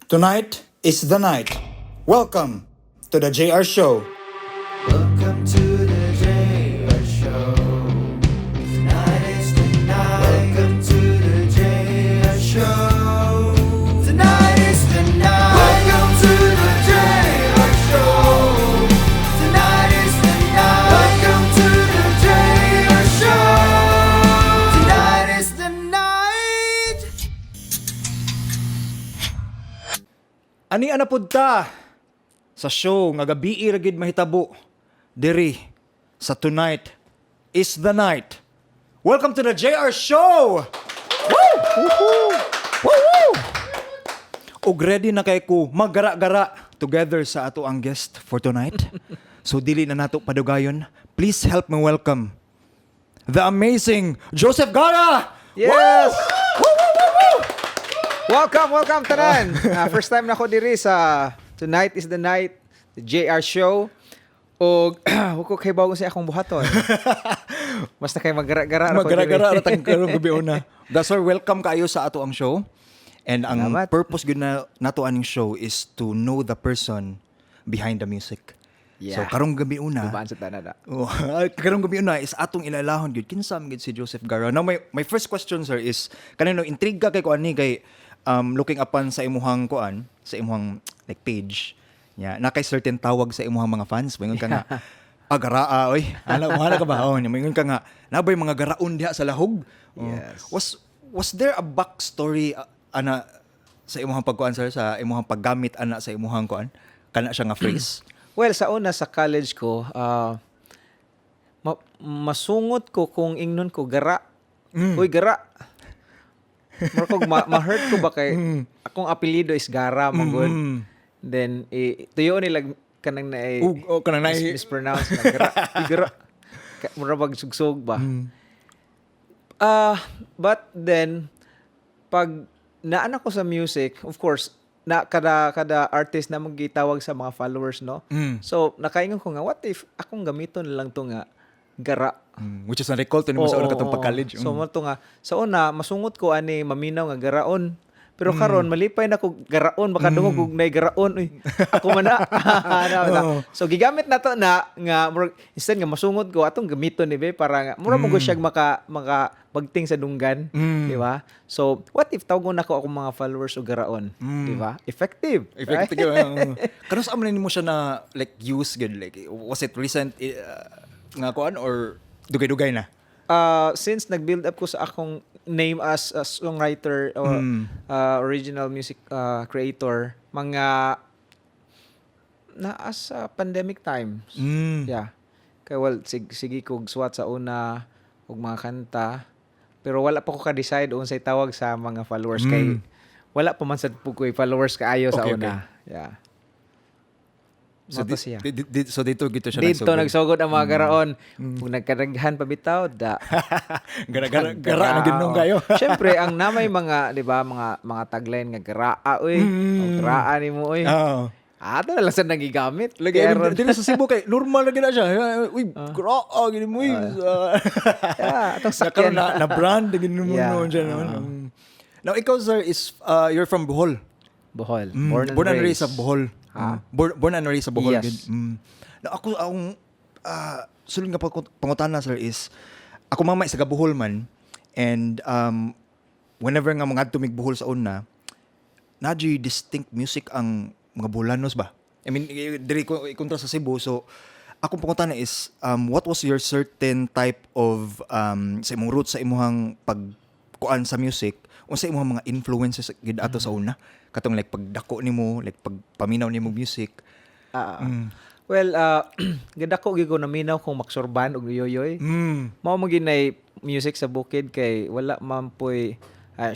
Tonight is the night. Welcome to the JR Show. Welcome to the JR Show. Tonight is the night. Welcome to the JR Show. Tonight is the night. Welcome to the JR Show. Tonight is the night. Welcome to the JR Show. Tonight is the night. Ani ana pud ta sa show nga gabi ra gid mahitabo diri sa Tonight is the Night. Welcome to the JR Show. Woo! Woohoo! Woo! Og ready na kay ko maggara-gara together sa ato ang guest for tonight. So dili na nato padugayon. Please help me welcome the amazing Joseph Gara. Yes! Woo! Woo! Woo! Woo! Welcome, tanan. First time na ako diri sa Tonight is the Night, the JR Show. O, huwag ko kay bago sa akong buhaton. Basta kay maggara-gara ako Maggara-gara diri. ra tang karong gabi una. That's why welcome kayo sa ato ang show. And ang Salamat. purpose gud na nato aning show is to know the person behind the music. So Yeah. karong gabi una. Tubaan sa tanan na. Oh, karong gabi una is atong ilalahon gud kinsa man gud si Joseph Gara. Now my first question sir is kanino intriga kay ko ani kay looking upon sa imuhang kuan, sa imuhang like page. Yeah, na kay certain tawag sa imuhang mga fans. Moingon ka nga garaa oy. Ana mo ka ba? Oh, moingon ka nga nabay mga garaon diha sa lahog. Oh. Yes. Was there a backstory ana sa imuhang pagkuan sir, sa imuhang paggamit ana sa imuhang kuan? Kana siya nga phrase. Well, sa una sa college ko, masungot ko kung ingnon ko gara. Uy, gara. Markog ma-hurt ko ba kay akong apelyido is Gara magod. Then tuyo nila kanang na kanang na mispronounce na gara. Gara. Mura bag sugsog ba. But then pag naan ako sa music, of course, na kada artist na magitawag sa mga followers, no? So nakaingon ko nga, what if akong gamiton na lang to nga gara. Which is na-recall to nimo sa una katong pag-college. So mo to nga sa una masungot ko ani maminaw nga garaon. Pero karon malipay na ko garaon baka dungog og nay garaon uy. Ako man na. So gigamit na to na nga instead nga masungot ko atong gamiton ni be para nga mura mo ko siya maka bagting sa dunggan, di ba? So what if tawgon nako akong mga followers og garaon, di ba? Effective. Effective. Right? Karon sa amon nimo siya na like use good like was it recent nga kuan or dugay-dugay na? Since nag-build up ko sa akong name as a songwriter or original music creator, mga naas pandemic times. Yeah. Kaya sige kog suwat sa una og mga kanta, pero wala pa ko ka-decide unsay tawag sa mga followers kay wala pa man sad po ko'y followers kaayo sa Okay, una. Yeah. So, Mato siya. so dito gito siya Dito nagsugod ang mga garaon. Kung nagkaraghan pa bitaw, gara na ginong kayo. Siyempre, ang namay mga, di ba, mga tagline nga garaa, uy. O garaa ni mo, uy. Oo. Ito na lang sa nagigamit. Lagi Kaya dito sa Cebu kay normal na gina siya. Uy, gra gini mo. yeah, itong Nakaroon sakyan. na brand gini mo Yeah. noon siya noon. Now ikaw sir is you're from Bohol. Bohol. Born and raised sa Bohol. Born and raised sa Bohol. Yes. Na ako sulod nga pangutana sir is ako mamay sa Bohol man and whenever nga mga tumig Bohol sa una nadyo distinct music ang mga Boholanos ba? I mean diri ko ikontra sa Cebu so akong pangutana is what was your certain type of sa imong roots sa imong pagkuan sa music unsa imong mga influences gid ato sa una katong like pagdako nimo like pagpaminaw nimo music. Well, gadako gyud ko naminaw kung maksurban og yoyoy. Mao mo ginay music sa bukid kay wala man poy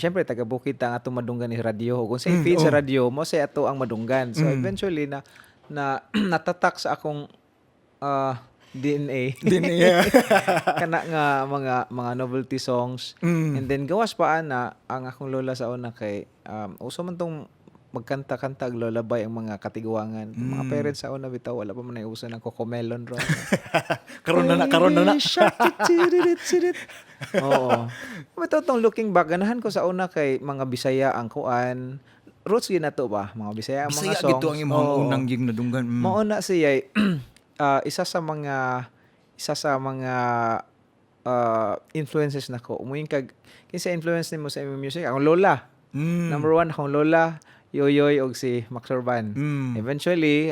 syempre taga bukid ta ang atong madunggan ni radyo kung sa feed sa radyo mo say ato ang madunggan so eventually na natatak sa akong DNA kana nga mga novelty songs and then gawas pa ana ang akong lola sa una kay uso man tong magkanta-kanta ag lullaby ang mga katiguangan. Mga parents sa una bitaw wala pa man ay uso ng Cocomelon ron. karon na. Oo. Bitaw tong looking back ganahan ko sa una kay mga Bisaya ang kuan roots yun na to ba? Mga Bisaya ang Bisaya mga songs. gito ang imong Oo. unang gig nadunggan. Mauna siya isa sa mga influences nako. Umuing kag kinsa influence nimo sa imong music? Akong lola. Number one akong lola, Yoyoy og si Max Urban. Eventually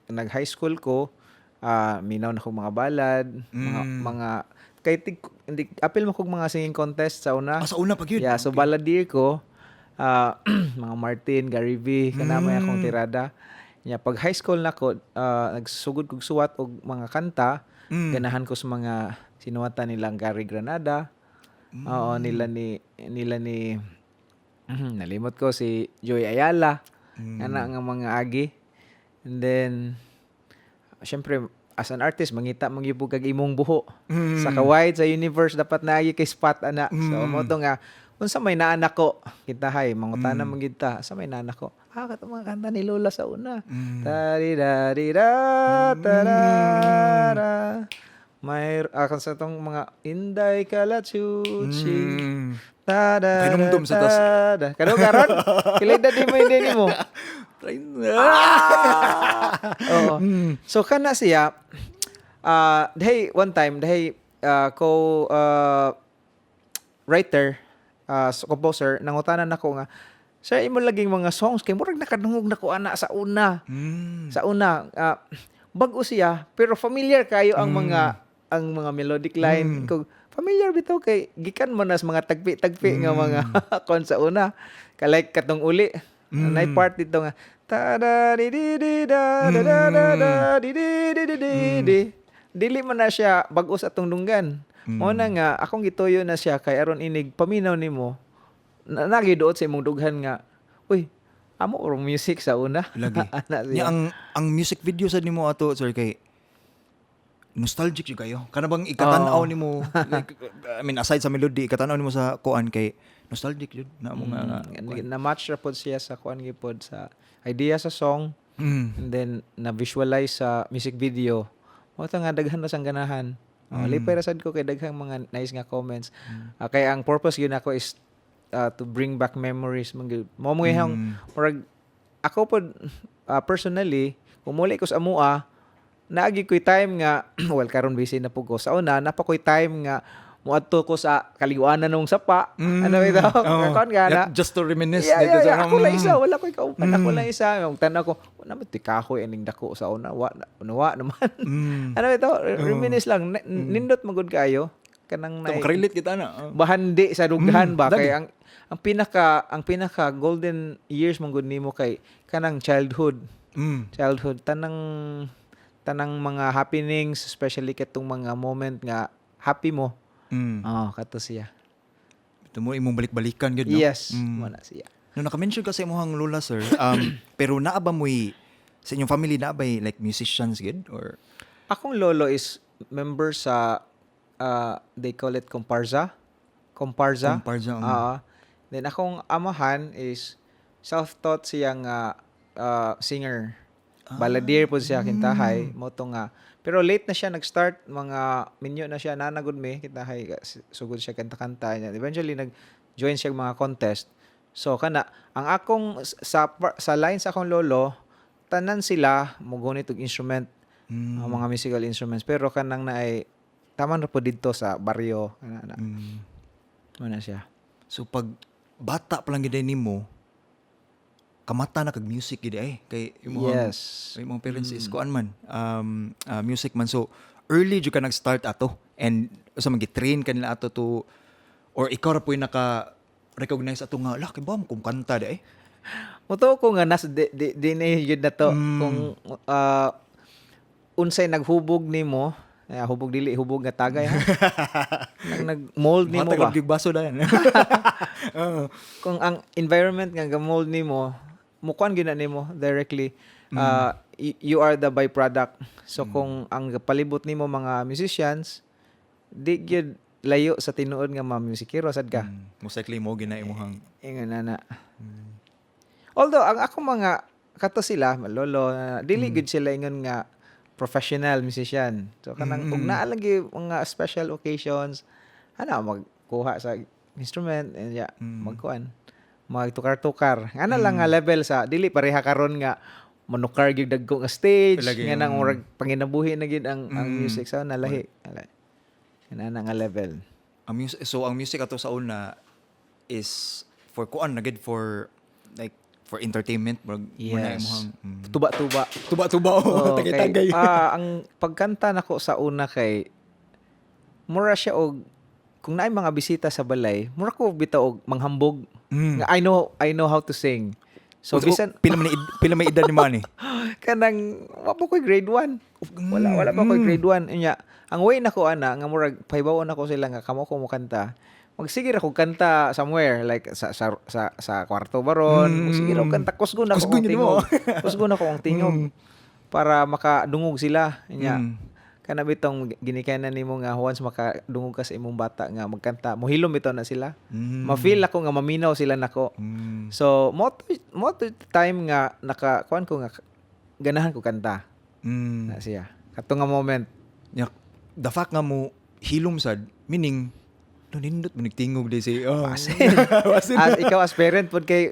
nag high school ko, minaw na kong mga ballad, mga kay hindi apil mo kog mga singing contest sa una. Sa una pag yun. Yeah, so balladeer ko, mga Martin, Gary V, kanamay akong tirada. Yeah, pag high school na ko, nagsugod kog suwat og mga kanta, ganahan ko sa mga sinuwatan nilang Gary Granada. Oo, nila ni nalimot ko si Joy Ayala. Ana nga mga agi. And then syempre as an artist mangita mangyud kag imong buho. Sa kawide sa universe dapat naagi kay spot ana. So mo to nga unsa may naanak ko kitahay mangutana man gyud ta sa may naanak ko kato mga kanta ni Lola sa una tari dari da tarara may akan sa tong mga Inday Kalachuchi tada Pahinumdum sa tas. kano karon kilay di mo hindi nimo. Oo. So kana siya dahi one time dahi ko writer composer nangutanan nako nga sir imo laging mga songs kay murag nakadungog nako ana sa una. Sa una bag-o siya pero familiar kayo ang mga melodic line ko familiar bitaw kay gikan mo na sa mga tagpi nga mga kon sa una kalike katong uli. Nay part dito nga ta da di di di da da da da da di di di di di di dili man na siya bag-o sa atong dunggan. Mo na nga akong gituyo na siya kay aron inig paminaw nimo nagiduot sa imong dughan nga uy amo orong music sa una. Lagi. Ana Nya siya. ang music video sa nimo ato sir kay nostalgic jud kayo. Kana bang ikatanaw nimo like, I mean aside sa melody ikatanaw nimo sa kuan kay nostalgic jud na mo nga Na-match ra pod siya sa kuan gipod sa idea sa song and then na-visualize sa music video. Mo ta nga daghan na sang ganahan. Lipay ra sad ko kay daghang mga nice nga comments. Kay ang purpose gyud nako is to bring back memories mo mo yung murag ako pod personally kung muli ko sa amua naagi ko'y time nga well karon busy na po ko sa una napa ko'y time nga muadto ko sa kaliguanan nung sapa ano ito kon gana just to reminisce yeah, dito sa ako lang isa wala ko'y kaupan ako lang isa yung tanaw ko wala mo tikahoy aning dako sa una wa naman ano ito reminisce lang nindot magud kayo kanang makarelate kita na bahandi sa dughan ba kay ang pinaka golden years mong gud nimo kay kanang childhood tanang mga happenings especially katong mga moment nga happy mo kato siya ito mo imong balik-balikan gud no yes mo na siya no naka-mention ka sa imong lola sir pero naa ba mo'y sa inyong family naa ba like musicians gud or akong lolo is member sa they call it comparsa. Then akong amahan is self-taught siya nga singer. Balladeer po siya kintahay mo to nga. Pero late na siya nag-start mga minyo na siya nanagod me kintahay sugod siya kanta-kanta niya. Eventually nag-join siya mga contest. So kana ang akong sa lines akong lolo tanan sila mogunit og instrument mga musical instruments pero kanang naay taman ra po didto sa baryo ana. Ano siya. so pag bata pa lang gid nimo kamata na kag music gid kay imong parents is kuan man music man so early jud ka nag-start ato and sa magi-train kanila ato to or ikaw ra po'y naka recognize ato nga laki ba mo kumanta Muto ko nga nas di yun na to kung unsay naghubog nimo hubog dili hubog nga tagay ha nag-mold nimo ba matag baso dayon kung ang environment nga ga-mold nimo mukuan gina nimo directly you are the byproduct so kung ang palibot nimo mga musicians di gyud layo sa tinuod nga mga musikero sad ka most likely mo gina imong ingon na although ang ako mga kato sila lolo dili gud sila ingon nga professional musician so kanang ug naa lagi mga special occasions magkuha sa instrument and magkuan magtukar-tukar. Ana lang nga level sa dili pareha karon nga manukar gyud dagko nga stage Lagi, nga nang murag panginabuhi na gyud ang music sa nalahi. Ana nga level. Ang music ato sa una is for kuan na gid for like for entertainment murag muna Yes. imong Tuba-tuba. tuba-tuba Oo, tagay-tagay. ang pagkanta nako sa una kay mura siya og kung naay mga bisita sa balay, mura ko bitaw og manghambog. Nga I know how to sing. So bisan pila may edad ni Manny. kanang wa pa ko'y grade 1. Wala pa ko'y grade 1. Unya, ang way nako ana nga murag pahibawon ako sila nga kamo ko mo kanta. Magsigir ako kanta somewhere like sa kwarto baron. Magsigir ako kanta kusgon ako Kusgon ang yun mo. tingog. Kusgon ako ang tingog para makadungog sila. Unya, kana bitong ginikanan nimo nga once makadungog ka sa imong bata nga magkanta, mohilom bitaw na sila. Ma-feel ako nga maminaw sila nako. So mo to time nga kuan ko nga ganahan ko kanta na siya. Kato nga moment. Nya, the fact nga mo hilom sad meaning nindot mo nagtingog di si Basin. As ikaw as parent pod kay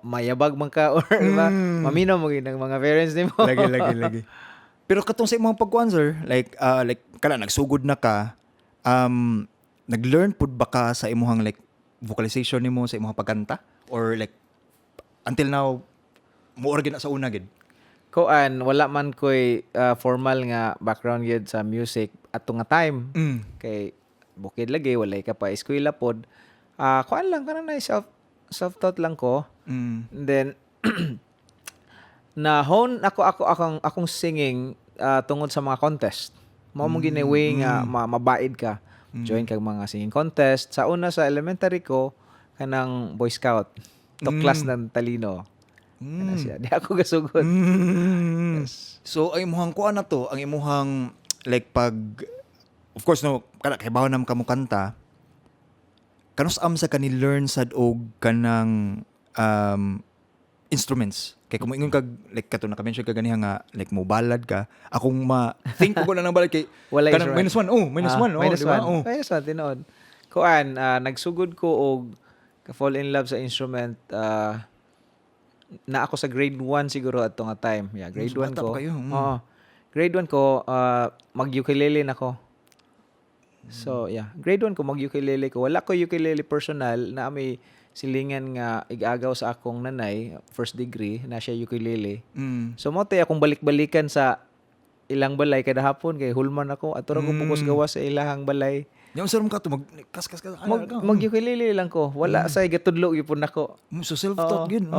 mayabag man ka or diba? Maminaw mo gyud ang mga parents nimo. lagi. Pero katong sa imong pagkuan sir, like kana nagsugod na ka, nag-learn pud ba ka sa imong like vocalization nimo sa imong pagkanta or like until now mo organ na sa una gid? Koan wala man koy formal nga background gyud sa music ato nga time. Kay bukid lagi walay ka pa eskwela pod. Kuan lang kanang na self-taught lang ko. And then na hone akong singing tungod sa mga contest. Mao mo ginaway nga mabaid ka. Join kag mga singing contest. Sa una sa elementary ko kanang Boy Scout. Class ng talino. Ano siya? Di ako gasugod. Yes. So ang imong kuan na to, ang imong like pag of course no kana kay bawo nam kamo kanta. Kanus am sa kani learn sad og kanang instruments. Kay kung ingon kag like kato na ka-mention ka ganiha nga like mo ballad ka, akong think ko na ng ballad kay Wala kanang -1. Minus one, tinood. Kuan, nagsugod ko og fall in love sa instrument. Na ako sa grade 1 siguro at nga time. Yeah, grade 1 bata ko. pa kayo. Oo. Grade 1 ko, mag-ukulele na ko. So, yeah. Grade 1 ko, mag-ukulele ko. Wala ko ukulele personal na may silingan nga igagaw sa akong nanay, first degree, na siya ukulele. So, mo tayo akong balik-balikan sa ilang balay kada hapon kay hulman ako at ko pukos gawas sa ilahang balay. Yung sir mo ka to mag-kas-kas ka. Mag-ukulele lang ko. Wala sa gatudlo gyud nako. So self-taught yun.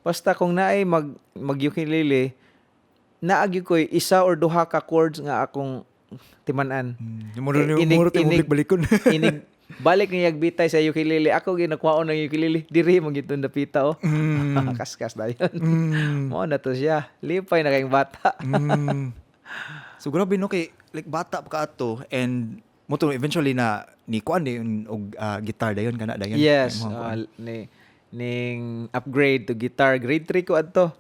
Basta kung naay mag-ukulele, naagi ko isa or duha ka chords nga akong timan-an. Muro balik-balikon. Inig balik niya yagbitay sa ukulele. Ako ginakwaon ng ukulele. Diri mo gitong napita Kaskas dayon. Mo na to siya. Lipay na kayong bata. So grabe no kay like bata pa ka ato and mo to eventually na ni kuan din og guitar dayon kana dayon. Yes, ning upgrade to guitar. Grade 3 ko adto.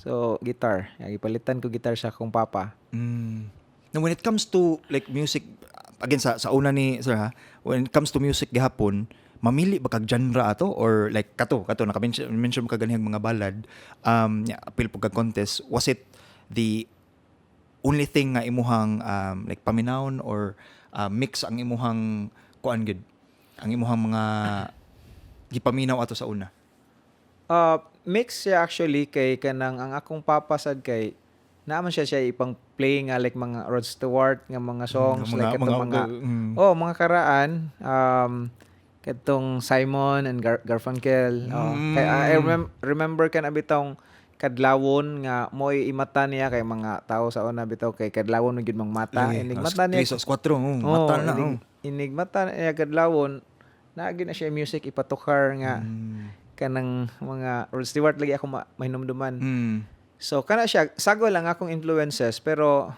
So, guitar. Ipalitan ko guitar sa akong papa. Now when it comes to like music, again sa una ni sir ha, when it comes to music gihapon, mamili ba kag genre ato or like kato naka-mention mo ka ganihang mga ballad, appeal po kag contest, was it the only thing nga imuhang like paminawon or mix ang imuhang kuan gid, ang imuhang mga gipaminaw ato sa una? Mix siya actually kay kanang ang akong papa sad kay naman siya ipang play nga like mga Rod Stewart nga mga songs like katong mga karaan katong Simon and Garfunkel. Kay I remember kan abitong kadlawon nga moy imata niya kay mga tao sa una bitaw kay kadlawon gyud mang mata inig mata niya 3 4 mata na inig mata niya kadlawon naagi na siya music ipatukar nga kanang mga Rod Stewart lagi ako mahinumduman. So kana siya sago lang akong influences pero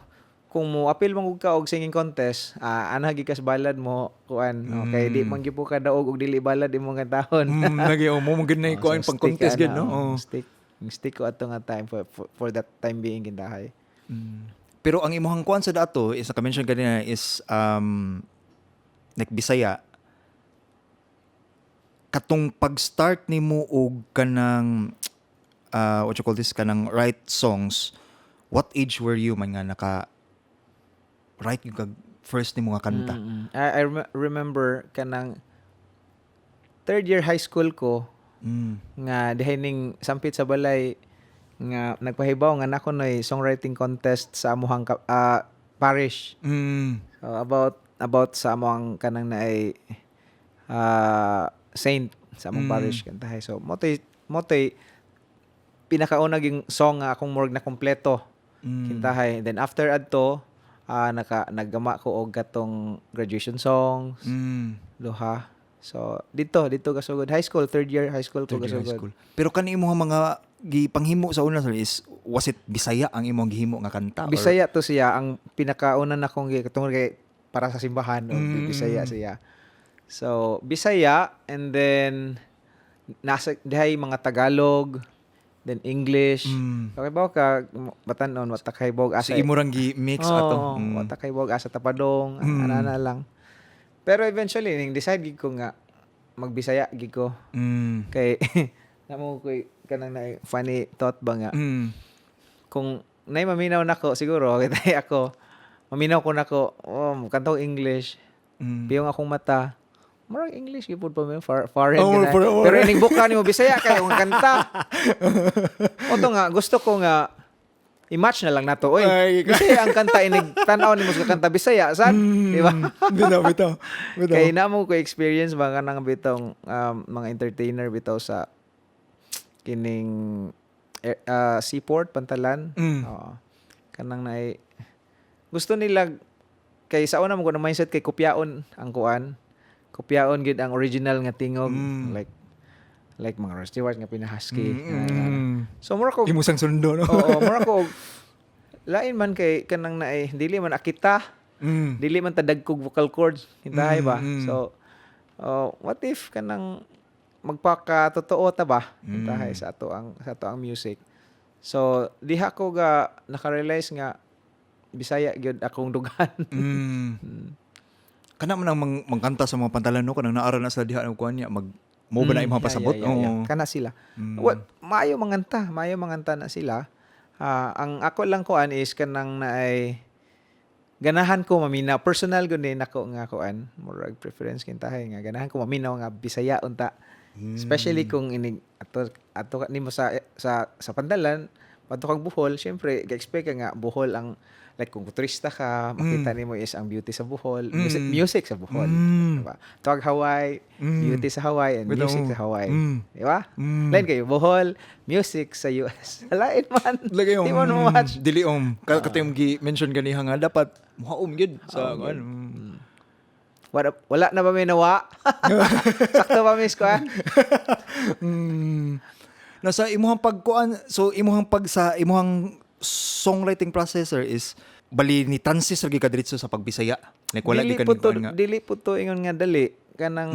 kung mo appeal man ka og singing contest, anhagi kas balad mo kuan. Okay, di man gyud po ka daog og dili balad imong kantahon. Lagi mo gid na kuan pang contest gid no. Stick ko ato nga time for that time being kindahay. Pero ang imong kuan sa dato is ka-mention kanina is like Bisaya. katong pag-start nimo og kanang what you call this, kanang write songs, what age were you man nga naka write yung kag first nimo nga kanta? Remember kanang third year high school ko nga dihay ning sampit sa balay nga nagpahibaw nga nako noy songwriting contest sa amuhang parish. So, about sa amuhang kanang naay saint sa among parish kantahay. So motoy pinakauna yung song nga akong morgue na kompleto kintahay. Then after adto naggama ko og katong graduation songs, duha. So dito kasugod high school, third year high school ko Third year high kasugod. school. Pero kani imong mga gipanghimo sa una sir is was it Bisaya ang imong gihimo nga kanta? or- Bisaya to siya ang pinakauna na kong katong kay para sa simbahan o Bisaya siya. So Bisaya, and then nasa dihay mga Tagalog, then English. Okay ba ka batanon wa ta kay bog So asa. imo rang gi-mix ato. Wa ta kay bog asa tapadong, ana lang. Pero eventually ning decide gid ko nga magbisaya gid ko kay namo ko kanang na funny thought ba nga kung nay maminaw nako siguro kitay ako maminaw ko nako kantong English biyong akong mata murag English gipud pa mi foreign pero ining buka nimo Bisaya kay ang kanta oto nga gusto ko nga i-match na lang nato oy Ay, Bisaya ang kanta inig tan-aw nimo sa kanta Bisaya sad di ba bitaw. kay namo ko experience ba kanang bitong mga entertainer bitaw sa kining Seaport Pantalan. Oo. Kanang naay gusto nila kay sa una mo ko na mindset kay kopyaon ang kuan. Kopyaon gid ang original nga tingog like mga Rod Stewart nga pinahusky. So mura ko Imusang sundo no. oo, mura ko lain man kay kanang naay dili man akita, dili man ta dagkog vocal cords, hintahay ba? So what if kanang magpakatotoo ta ba hintahay sa ato ang music. So diha ko ga naka-realize nga Bisaya gyud akong dugan. Kana man ang mangkanta sa mga pantalan no kanang naara na sa diha ang kuan niya mag mo ba na imong pasabot? Oo. Kana sila. Maayo manganta na sila. Ang ako lang kuan is kanang naay ganahan ko maminaw personal gud ni nako nga kuan murag preference kintahay nga ganahan ko maminaw nga Bisaya unta. Especially kung inig ato nimo sa pandalan padto kag Bohol, syempre ga-expect ka nga Bohol ang like kung turista ka, makita nimo is ang beauty sa Bohol, music sa Bohol, diba? Tuwag Hawaii, beauty sa Hawaii and music sa Hawaii. Di ba? Lain kayo Bohol, music sa US. Lain man. Lagi yung Di mo match. dili katong gi-mention ganiha nga dapat muhaom gyud sa kuan. Wala na ba may nawa? Sakto ba miss ko Nasa imuhang pagkuan, so imuhang sa imuhang songwriting processor is bali ni transis lagi ka diretso sa pagbisaya. Like wala di ka nga. Dili po to ingon nga dali kanang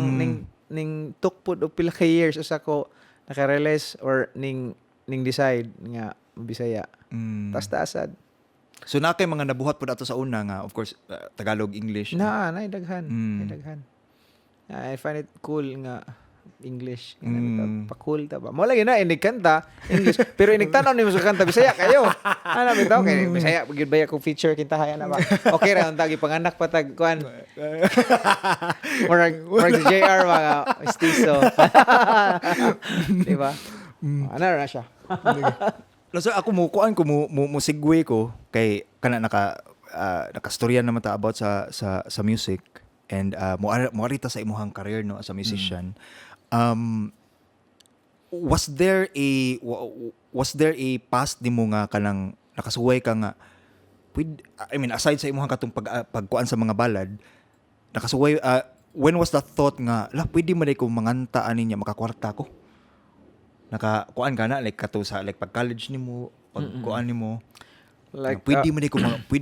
ning tukpod og pila ka years usa ko naka-realize or ning decide nga Bisaya. Tas-tasad. So na kay mga nabuhat po nato sa una nga of course Tagalog, English. Nay daghan. I find it cool nga English. Pa-cool ta ba? Mo lagi na inig kanta English pero inig tanaw nimo sa kanta Bisaya kayo. Ano bitaw kay Bisaya gyud ba ko feature kintahay na ba? Okay ra unta gipanganak patag kuan. Murag JR mga mestizo. Di ba? Ano ra siya? No, sir, ako mo segue ko kay kana nakastorya naman ta about sa music and mo arita sa imuhang career no as a musician. Was there a past nimo nga kanang nakasuway ka nga aside sa imuhang katong pagkuan sa mga ballad nakasuway when was the thought nga pwede man ko manganta ani niya makakwarta ko nakakuan ka na like kato sa like pag college nimo pagkuan nimo Like pwede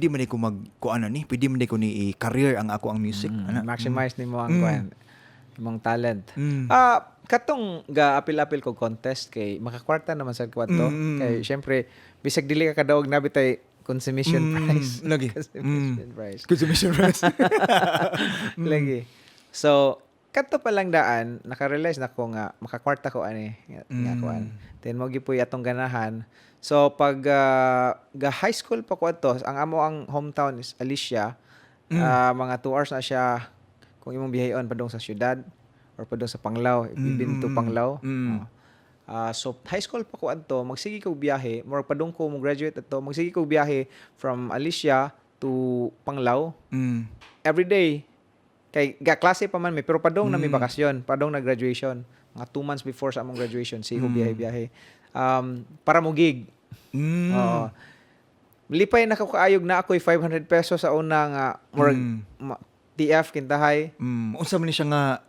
man ko magkuan ani pwede man ko ni career ang ako ang music maximize nimo ang kuan imong talent. Katong ga apil-apil ko contest kay makakwarta naman sa kwarto kay syempre bisag dili ka kadaog nabitay consumption price. Lagi. Consumption price. Consumption price. Lagi. So kadto pa lang daan naka-realize na ko nga makakwarta ko ani nga kuan. Then mo gipuy atong ganahan. So pag ga high school pa ko ato, ang hometown is Alicia. Mga 2 hours na siya kung imong biyayon padung sa syudad or padung sa Panglao, ibin to Panglao. So high school pa ko adto, magsige ko biyahe, more padung ko mo graduate adto, magsige ko biyahe from Alicia to Panglao every day. Kay ga klase pa man mi pero padung na mi bakasyon, padung na graduation. Mga 2 months before sa among graduation, sigo biyahe-biyahe. Para mo gig. Oo. Lipay na kaayog na ako'y 500 pesos sa una nga TF kintahay. Unsa man ni siya nga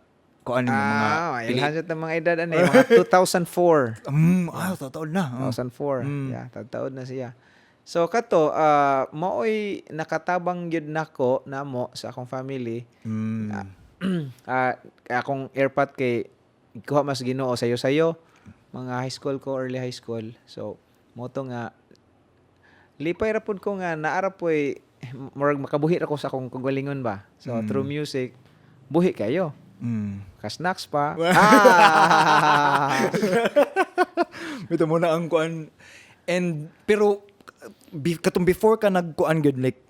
kuan mga ilhan sa mga edad ani, mga 2004. Taon na. 2004. Yeah, taon na siya. So kato maoy nakatabang gyud nako namo sa akong family. Akong airpot kay kuha mas Ginoo sayo mga high school ko, early high school. So mo to nga lipay ra pud ko nga naara poy murag makabuhi ra ko sa akong kagalingon ba. So through music buhi kayo. Ka-snacks pa. Ito muna ang kuan. And pero katong before ka nagkuan gud like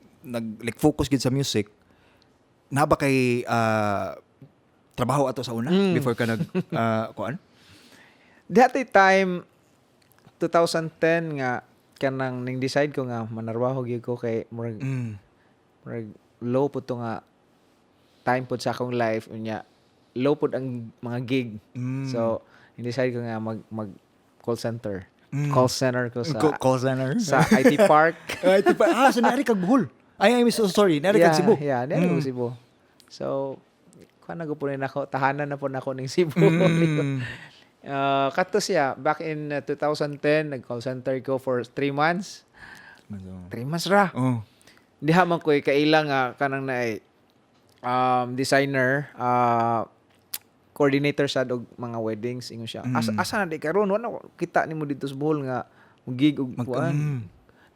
focus gud sa music, na ba kay trabaho ato sa una before ka nag kuan? That time 2010 nga kanang ning decide ko nga manarbaho gyud ko kay murag low pud to nga time pud sa akong life unya low pud ang mga gig. So decide ko nga mag call center. Call center ko sa call center sa IT Park. So nari kag Bohol. I'm so sorry. Nari kag Cebu. Yeah, nari kag Cebu. So kuan na gyud ako, tahanan na po nako ning Cebu. Kato siya back in 2010 nag-call center ko for 3 months. 3 months ra. Diha man ko kailang kanang naay designer coordinator sa og mga weddings ingon siya. Asa na di karon wala kita nimo dito sa Bohol nga gig og kuan.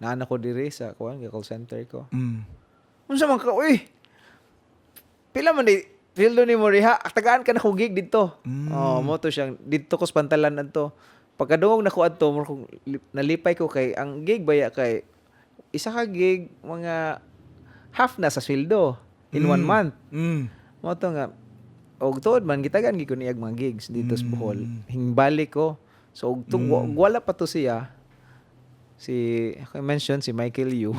Naana ko diri sa kuan call center ko. Unsa man ka uy? Pila man di fildo ni mo riha, tagaan ka na ko gig dito. Mo to siyang dito ko sa pantalan adto. Pagkadungog na ko adto, nalipay ko kay ang gig baya kay isa ka gig mga half na sa sweldo in 1 month. Mo to nga og tuod man gitagan gi ko niya mga gigs dito sa Bohol. Hingbalik ko. So og wala pa to siya. Si ako mention si Michael Yu.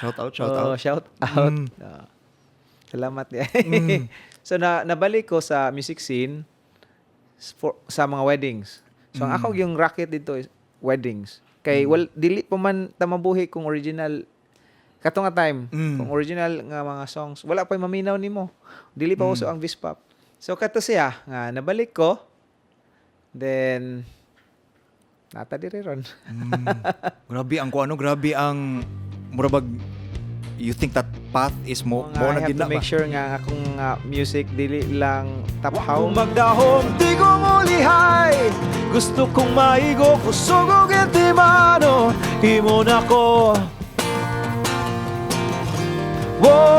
Shout out. Shout out. Salamat niya. So nabalik ko sa music scene sa mga weddings. So ang ako yung racket dito is weddings. Kay dili pa man tamabuhi kung original kato nga time kung original nga mga songs wala pa maminaw nimo. Dili pa uso ang Vispop. So kato siya nga nabalik ko. Then nata diri ron. Grabe ang kuano, grabe ang murabag you think that path is mo I na have gid to na make ba? sure nga akong music dili lang taphaw. Kung magdahom, di ko mulihay. Gusto kong maigo, kusugog intimano. Himo na ko. Whoa.